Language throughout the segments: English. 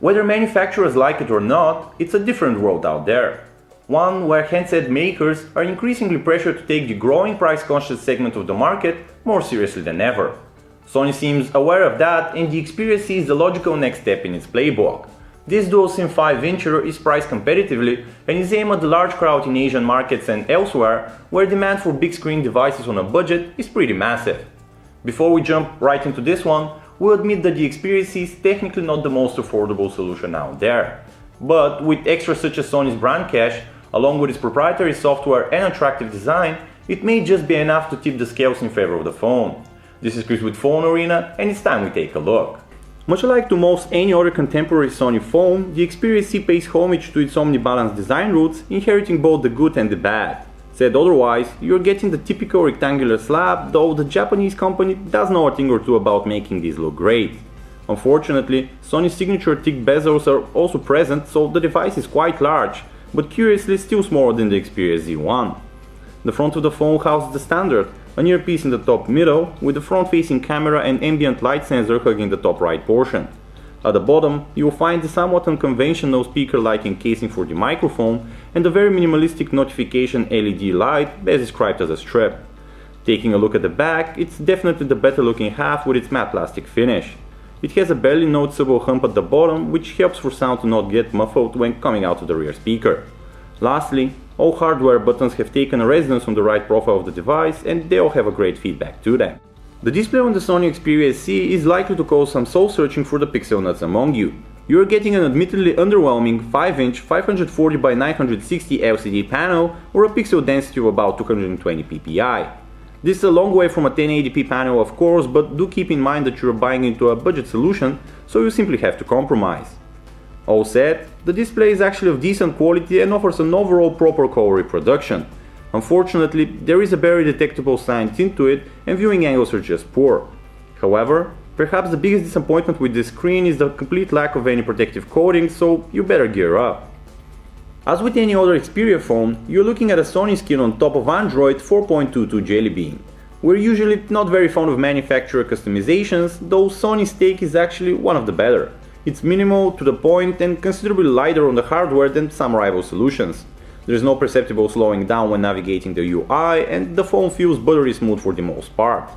Whether manufacturers like it or not, it's a different world out there. One where handset makers are increasingly pressured to take the growing price-conscious segment of the market more seriously than ever. Sony seems aware of that, and the Xperia C is the logical next step in its playbook. This dual SIM 5-incher is priced competitively and is aimed at the large crowd in Asian markets and elsewhere, where demand for big-screen devices on a budget is pretty massive. Before we jump right into this one, we'll admit that the Xperia C is technically not the most affordable solution out there. But with extras such as Sony's brand cash, along with its proprietary software and attractive design, it may just be enough to tip the scales in favor of the phone. This is Chris with Phone Arena, and it's time we take a look. Much like to most any other contemporary Sony phone, the Xperia C pays homage to its omni-balanced design roots, inheriting both the good and the bad. Said otherwise, you're getting the typical rectangular slab, though the Japanese company does know a thing or two about making these look great. Unfortunately, Sony's signature thick bezels are also present, so the device is quite large, but curiously still smaller than the Xperia Z1. The front of the phone houses the standard, an earpiece in the top middle, with the front-facing camera and ambient light sensor hugging the top right portion. At the bottom, you will find the somewhat unconventional speaker-like encasing for the microphone and a very minimalistic notification LED light, best described as a strip. Taking a look at the back, it's definitely the better-looking half with its matte plastic finish. It has a barely noticeable hump at the bottom, which helps for sound to not get muffled when coming out of the rear speaker. Lastly, all hardware buttons have taken a residence on the right profile of the device, and they all have a great feedback to them. The display on the Sony Xperia C is likely to cause some soul searching for the pixel nuts among you. You are getting an admittedly underwhelming 5-inch 540 by 960 LCD panel or a pixel density of about 220 ppi. This is a long way from a 1080p panel, of course, but do keep in mind that you are buying into a budget solution, so you simply have to compromise. All said, the display is actually of decent quality and offers an overall proper color reproduction. Unfortunately, there is a very detectable cyan tint to it and viewing angles are just poor. However, perhaps the biggest disappointment with this screen is the complete lack of any protective coating, so you better gear up. As with any other Xperia phone, you're looking at a Sony skin on top of Android 4.22 Jelly Bean. We're usually not very fond of manufacturer customizations, though Sony's take is actually one of the better. It's minimal, to the point, and considerably lighter on the hardware than some rival solutions. There's no perceptible slowing down when navigating the UI, and the phone feels buttery smooth for the most part.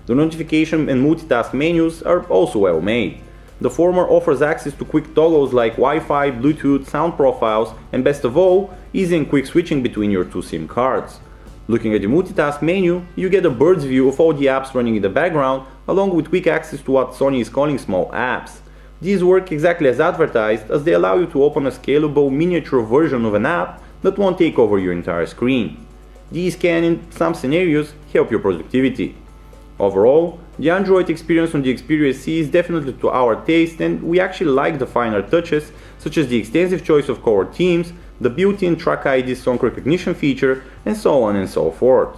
The notification and multitask menus are also well made. The former offers access to quick toggles like Wi-Fi, Bluetooth, sound profiles, and best of all, easy and quick switching between your two SIM cards. Looking at the multitask menu, you get a bird's view of all the apps running in the background, along with quick access to what Sony is calling small apps. These work exactly as advertised, as they allow you to open a scalable miniature version of an app that won't take over your entire screen. These can, in some scenarios, help your productivity. Overall, the Android experience on the Xperia C is definitely to our taste, and we actually like the finer touches, such as the extensive choice of color themes, the built-in Track ID song recognition feature, and so on and so forth.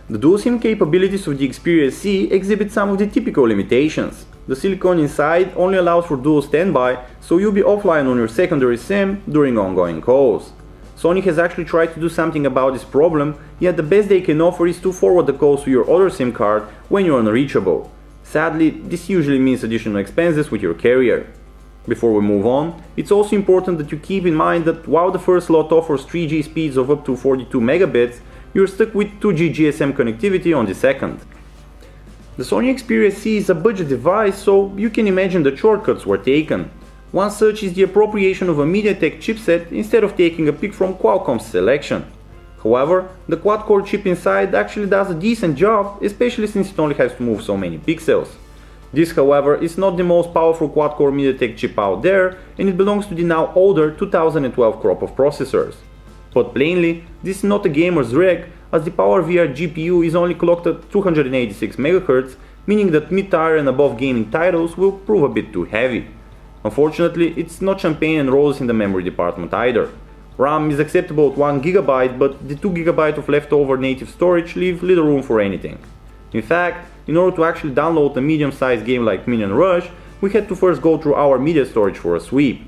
The dual SIM capabilities of the Xperia C exhibit some of the typical limitations. The silicone inside only allows for dual standby, so you'll be offline on your secondary SIM during ongoing calls. Sony has actually tried to do something about this problem, yet the best they can offer is to forward the calls to your other SIM card when you're unreachable. Sadly, this usually means additional expenses with your carrier. Before we move on, it's also important that you keep in mind that while the first lot offers 3G speeds of up to 42 megabits, you're stuck with 2G GSM connectivity on the second. The Sony Xperia C is a budget device, so you can imagine the shortcuts were taken. One such is the appropriation of a MediaTek chipset instead of taking a pick from Qualcomm's selection. However, the quad-core chip inside actually does a decent job, especially since it only has to move so many pixels. This, however, is not the most powerful quad-core MediaTek chip out there, and it belongs to the now older 2012 crop of processors. Put plainly, this is not a gamer's rig, as the PowerVR GPU is only clocked at 286 MHz, meaning that mid-tier and above gaming titles will prove a bit too heavy. Unfortunately, it's not champagne and roses in the memory department either. RAM is acceptable at 1GB, but the 2GB of leftover native storage leave little room for anything. In fact, in order to actually download a medium-sized game like Minion Rush, we had to first go through our media storage for a sweep.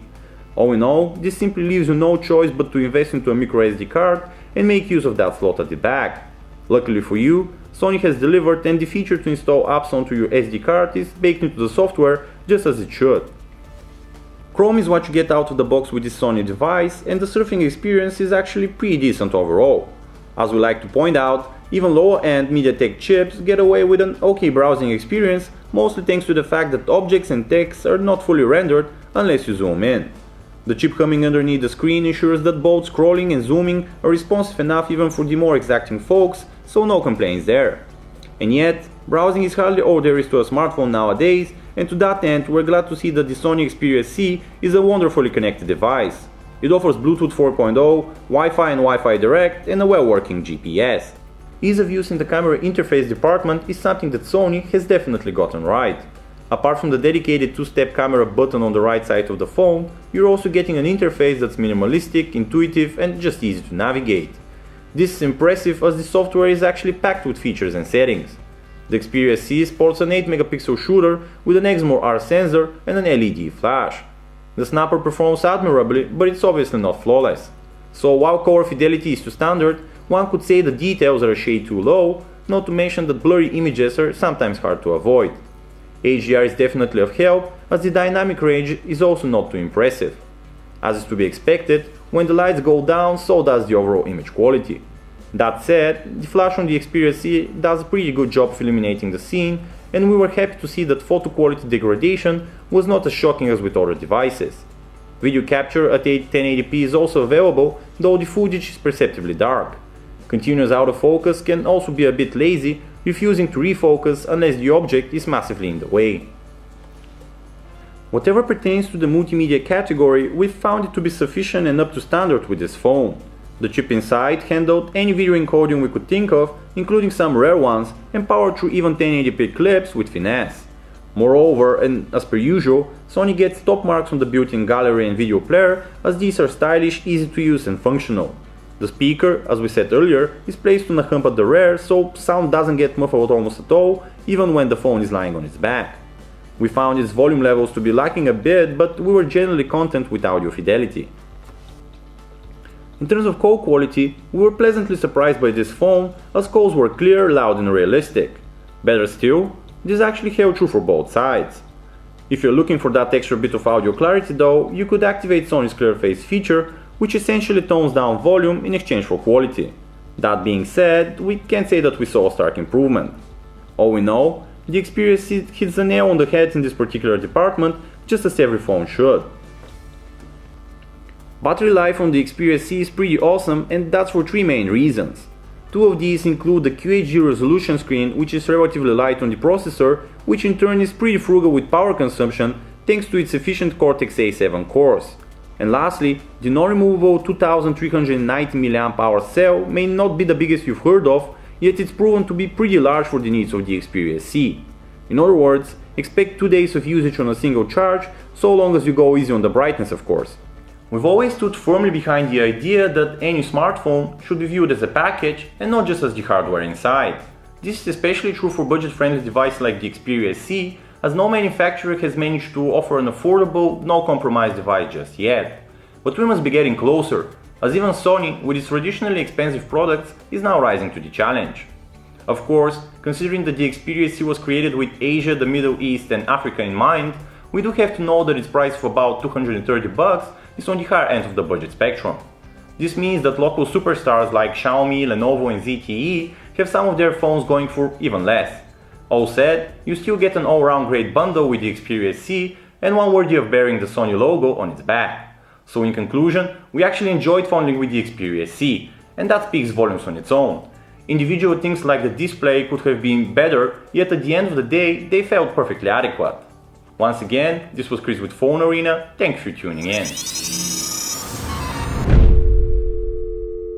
All in all, this simply leaves you no choice but to invest into a microSD card and make use of that slot at the back. Luckily for you, Sony has delivered, and the feature to install apps onto your SD card is baked into the software just as it should. Chrome is what you get out of the box with this Sony device, and the surfing experience is actually pretty decent overall. As we like to point out, even lower-end MediaTek chips get away with an okay browsing experience, mostly thanks to the fact that objects and text are not fully rendered unless you zoom in. The chip coming underneath the screen ensures that both scrolling and zooming are responsive enough even for the more exacting folks, so no complaints there. And yet, browsing is hardly all there is to a smartphone nowadays, and to that end we're glad to see that the Sony Xperia C is a wonderfully connected device. It offers Bluetooth 4.0, Wi-Fi and Wi-Fi Direct, and a well-working GPS. Ease of use in the camera interface department is something that Sony has definitely gotten right. Apart from the dedicated two-step camera button on the right side of the phone, you're also getting an interface that's minimalistic, intuitive, and just easy to navigate. This is impressive as the software is actually packed with features and settings. The Xperia C sports an 8-megapixel shooter with an Exmor R sensor and an LED flash. The snapper performs admirably, but it's obviously not flawless. So while color fidelity is to standard, one could say the details are a shade too low, not to mention that blurry images are sometimes hard to avoid. HDR is definitely of help, as the dynamic range is also not too impressive. As is to be expected, when the lights go down, so does the overall image quality. That said, the flash on the Xperia C does a pretty good job of illuminating the scene, and we were happy to see that photo quality degradation was not as shocking as with other devices. Video capture at 1080p is also available, though the footage is perceptibly dark. Continuous autofocus can also be a bit lazy, refusing to refocus unless the object is massively in the way. Whatever pertains to the multimedia category, we found it to be sufficient and up to standard with this phone. The chip inside handled any video encoding we could think of, including some rare ones, and powered through even 1080p clips with finesse. Moreover, and as per usual, Sony gets top marks on the built-in gallery and video player, as these are stylish, easy to use and functional. The speaker, as we said earlier, is placed on a hump at the rear, so sound doesn't get muffled almost at all, even when the phone is lying on its back. We found its volume levels to be lacking a bit, but we were generally content with audio fidelity. In terms of call quality, we were pleasantly surprised by this phone, as calls were clear, loud and realistic. Better still, this actually held true for both sides. If you're looking for that extra bit of audio clarity though, you could activate Sony's Clear Face feature, which essentially tones down volume in exchange for quality. That being said, we can't say that we saw a stark improvement. All in all, the Xperia C hits the nail on the head in this particular department, just as every phone should. Battery life on the Xperia C is pretty awesome, and that's for three main reasons. Two of these include the QHD resolution screen, which is relatively light on the processor, which in turn is pretty frugal with power consumption thanks to its efficient Cortex-A7 cores. And lastly, the non-removable 2390 mAh cell may not be the biggest you've heard of, yet it's proven to be pretty large for the needs of the Xperia C. In other words, expect 2 days of usage on a single charge, so long as you go easy on the brightness of course. We've always stood firmly behind the idea that any smartphone should be viewed as a package and not just as the hardware inside. This is especially true for budget-friendly devices like the Xperia C, as no manufacturer has managed to offer an affordable, no-compromise device just yet. But we must be getting closer, as even Sony, with its traditionally expensive products, is now rising to the challenge. Of course, considering that the Xperia C was created with Asia, the Middle East and Africa in mind, we do have to know that its price of about $230 is on the higher end of the budget spectrum. This means that local superstars like Xiaomi, Lenovo and ZTE have some of their phones going for even less. All said, you still get an all-round great bundle with the Xperia C and one worthy of bearing the Sony logo on its back. So in conclusion, we actually enjoyed fondling with the Xperia C, and that speaks volumes on its own. Individual things like the display could have been better, yet at the end of the day, they felt perfectly adequate. Once again, this was Chris with Phone Arena, thank you for tuning in.